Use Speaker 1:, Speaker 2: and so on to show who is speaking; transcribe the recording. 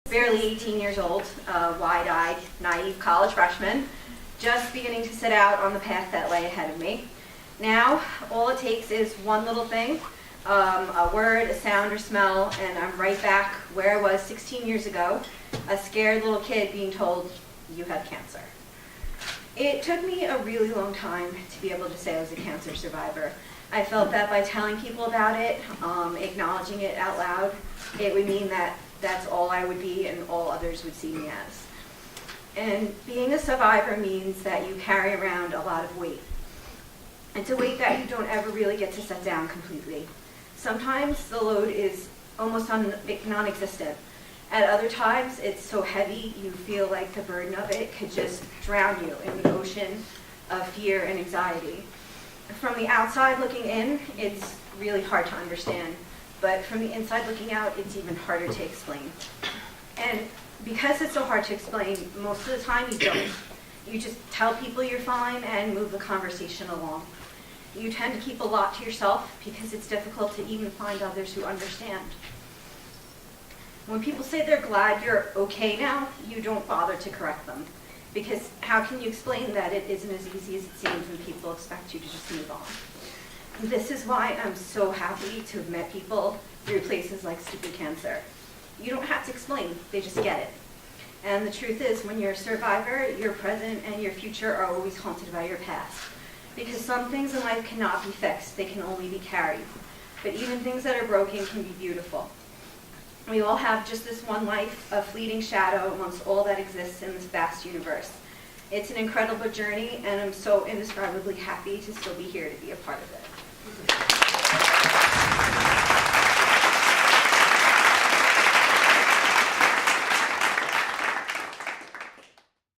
Speaker 1: Barely 18 years old, wide-eyed, naive college freshman, just beginning to set out on the path that lay ahead of me. Now, all it takes is one little thing, a word, a sound, or smell, and I'm right back where I was 16 years ago, a scared little kid being told, you have cancer. It took me a really long time to be able to say I was a cancer survivor. I felt that by telling people about it, acknowledging it out loud, it would mean that that's all I would be and all others would see me as. And being a survivor means that you carry around a lot of weight. It's a weight that you don't ever really get to set down completely. Sometimes the load is almost non-existent. At other times, it's so heavy you feel like the burden of it could just drown you in the ocean of fear and anxiety. From the outside looking in, it's really hard to understand. But from the inside looking out, it's even harder to explain. And because it's so hard to explain, most of the time you don't. You just tell people you're fine and move the conversation along. You tend to keep a lot to yourself because it's difficult to even find others who understand. When people say they're glad you're okay now, you don't bother to correct them. Because how can you explain that it isn't as easy as it seems when people expect you to just move on? This is why I'm so happy to have met people through places like Stupid Cancer. You don't have to explain, they just get it. And the truth is, when you're a survivor, your present and your future are always haunted by your past. Because some things in life cannot be fixed, they can only be carried. But even things that are broken can be beautiful. We all have just this one life, a fleeting shadow amongst all that exists in this vast universe. It's an incredible journey, and I'm so indescribably happy to still be here to be a part of it.